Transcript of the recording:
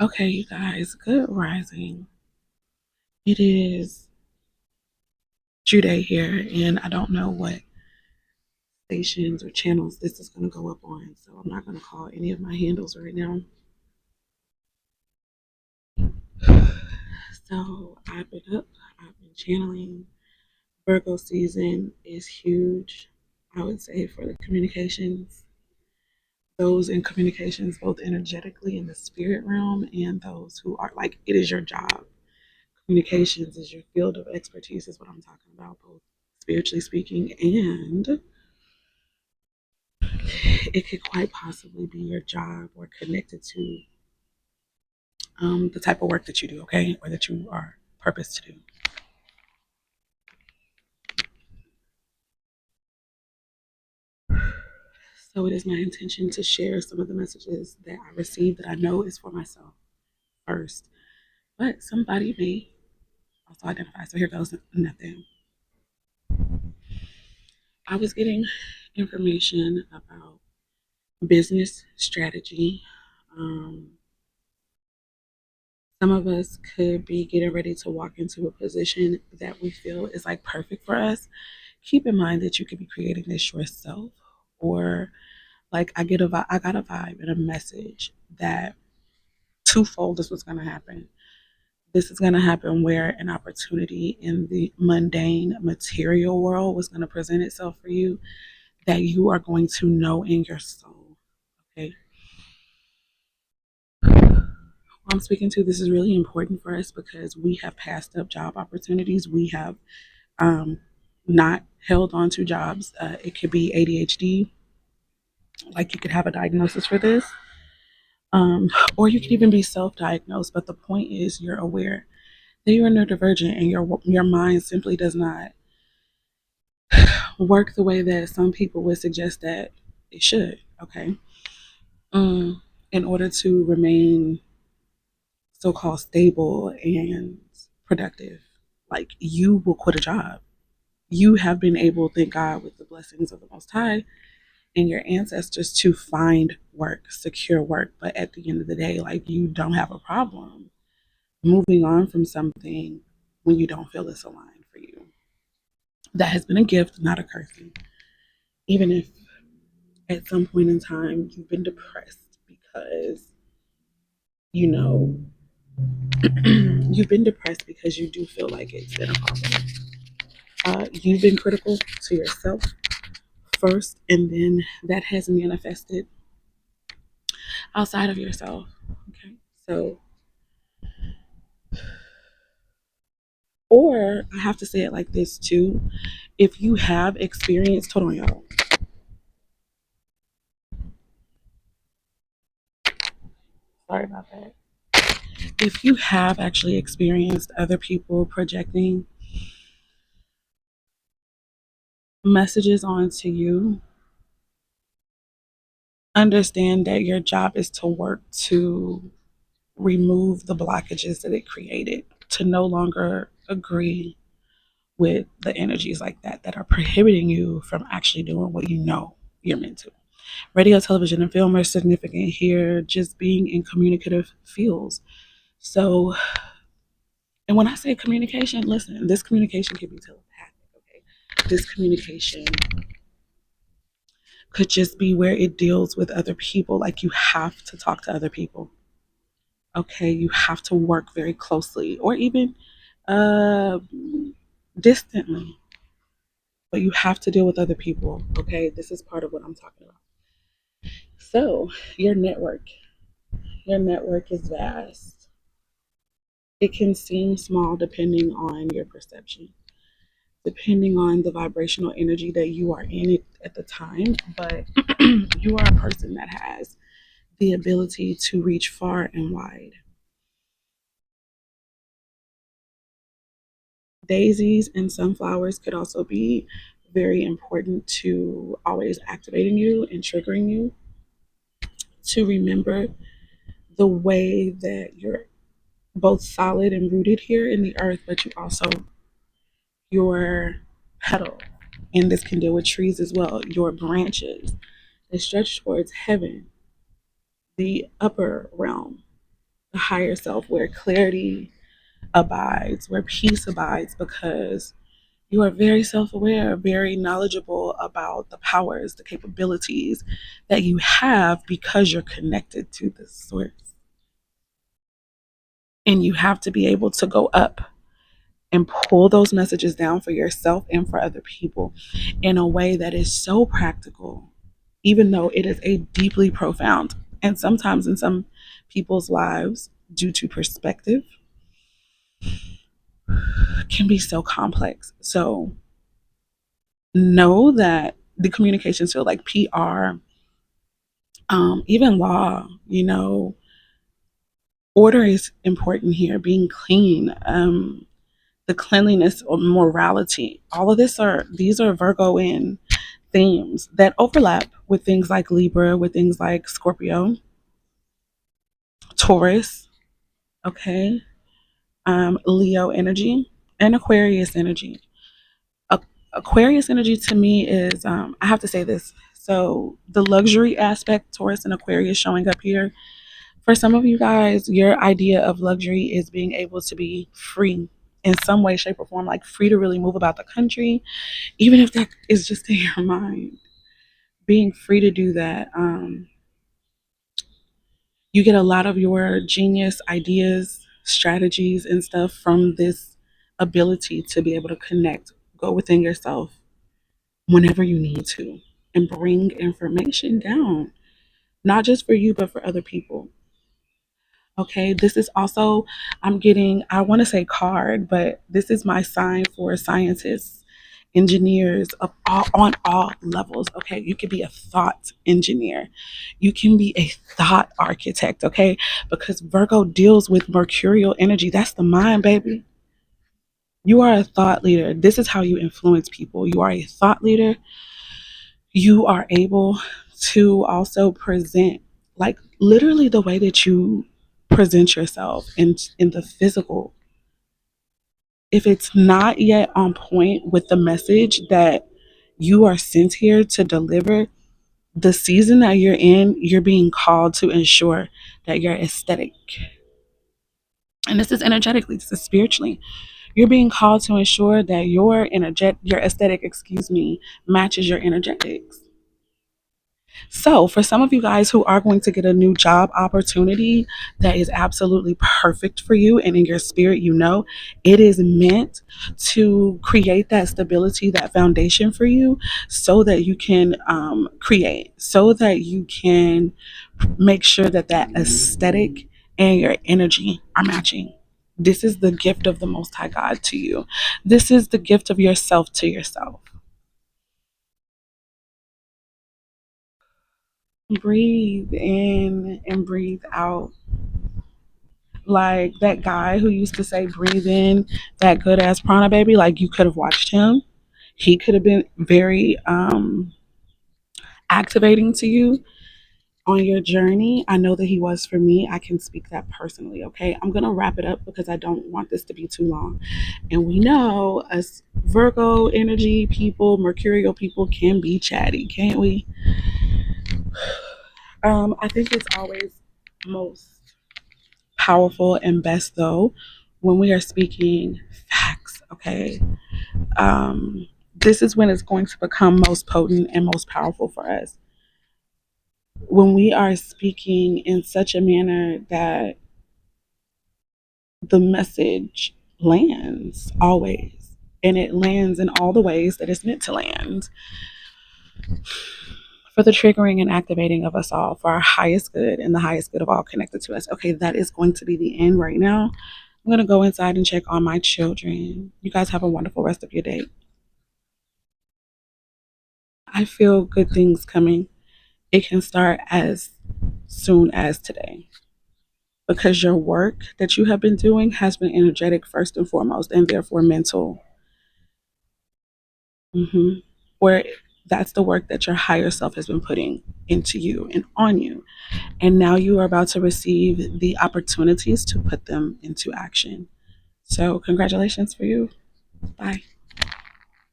Okay, you guys, good rising. It is Jude here, and I don't know what stations or channels this is going to go up on, so I'm not going to call any of my handles right now. So I've been up, I've been channeling. Virgo season is huge, I would say, for the communications. Those in communications, both energetically in the spirit realm, and those who are like, it is your job. Communications is your field of expertise, is what I'm talking about, both spiritually speaking, and it could quite possibly be your job or connected to the type of work that you do, okay, or that you are purposed to do. So it is my intention to share some of the messages that I received that I know is for myself first, but somebody may also identify. So here goes nothing. I was getting information about business strategy. Um, some of us could be getting ready to walk into a position that we feel is like perfect for us. Keep in mind that you could be creating this yourself, or like I got a vibe and a message that twofold is what's going to happen. This is going to happen where an opportunity in the mundane material world was going to present itself for you that you are going to know in your soul. Okay. Who I'm speaking to, this is really important for us because we have passed up job opportunities. We have um, not held on to jobs. It could be ADHD, like you could have a diagnosis for this, or you could even be self-diagnosed. But the point is, you're aware that you're neurodivergent, and your mind simply does not work the way that some people would suggest that it should. Okay, in order to remain so-called stable and productive, like you will quit a job. You have been able, thank God, with the blessings of the Most High and your ancestors, to find work, secure work. But at the end of the day, like, you don't have a problem moving on from something when you don't feel it's aligned for you. That has been a gift, not a cursing. Even if at some point in time you've been depressed because, you know, you've been depressed because you do feel like it's been a problem. You've been critical to yourself first, and then that has manifested outside of yourself. Okay. So, or I have to say it like this too. If you have experienced, hold on, y'all. Sorry about that. If you have actually experienced other people projecting messages onto you, understand that your job is to work to remove the blockages that it created, to no longer agree with the energies like that are prohibiting you from actually doing what you know you're meant to. Radio, television, and film are significant here, just being in communicative fields. So, and when I say communication, listen, this communication can be telepathic, okay? This communication could just be where it deals with other people. Like, you have to talk to other people, okay? You have to work very closely or even uh, distantly, but you have to deal with other people, okay? This is part of what I'm talking about. So, your network is vast. It can seem small depending on your perception, depending on the vibrational energy that you are in it at the time, but you are a person that has the ability to reach far and wide. Daisies and sunflowers could also be very important to always activating you and triggering you to remember the way that you're both solid and rooted here in the earth, but you also, your petal, and this can deal with trees as well, your branches that stretch towards heaven, the upper realm, the higher self, where clarity abides, where peace abides, because you are very self aware, very knowledgeable about the powers, the capabilities that you have because you're connected to the source. And you have to be able to go up and pull those messages down for yourself and for other people in a way that is so practical, even though it is a deeply profound, and sometimes in some people's lives, due to perspective, can be so complex. So know that the communications field, like PR, even law, order is important here, being clean, the cleanliness or morality. All of these are Virgo in themes that overlap with things like Libra, with things like Scorpio, Taurus, okay, Leo energy, and Aquarius energy. Aquarius energy to me is, I have to say this. So the luxury aspect, Taurus and Aquarius showing up here. For some of you guys, your idea of luxury is being able to be free in some way, shape, or form, like free to really move about the country, even if that is just in your mind. Being free to do that. You get a lot of your genius ideas, strategies, and stuff from this ability to be able to connect, go within yourself whenever you need to, and bring information down, not just for you, but for other people. Okay, this is also, I'm getting, I want to say card, but this is my sign for scientists, engineers of all, on all levels. Okay, you could be a thought engineer, you can be a thought architect. Okay, because Virgo deals with mercurial energy. That's the mind, baby. You are a thought leader. This is how you influence people. You are a thought leader. You are able to also present, like literally the way that you present yourself in the physical, if it's not yet on point with the message that you are sent here to deliver, the season that you're in, you're being called to ensure that your aesthetic, and this is energetically, this is spiritually, you're being called to ensure that your aesthetic, excuse me, matches your energetics. So, for some of you guys who are going to get a new job opportunity that is absolutely perfect for you, and in your spirit, it is meant to create that stability, that foundation for you, so that you can create, so that you can make sure that that aesthetic and your energy are matching. This is the gift of the Most High God to you. This is the gift of yourself to yourself. Breathe in and breathe out. Like that guy who used to say, breathe in that good ass prana, baby. Like you could have watched him. He could have been very activating to you on your journey. I know that he was for me. I can speak that personally. Okay. I'm going to wrap it up because I don't want this to be too long. And we know us Virgo energy people, Mercurial people can be chatty, can't we? I think it's always most powerful and best though when we are speaking facts. Okay, this is when it's going to become most potent and most powerful for us, when we are speaking in such a manner that the message lands always, and it lands in all the ways that it's meant to land, for the triggering and activating of us all, for our highest good and the highest good of all connected to us. Okay, that is going to be the end right now. I'm going to go inside and check on my children. You guys have a wonderful rest of your day. I feel good things coming. It can start as soon as today, because your work that you have been doing has been energetic first and foremost, and therefore mental. hmm Where that's the work that your higher self has been putting into you and on you. And now you are about to receive the opportunities to put them into action. So, congratulations for you. Bye.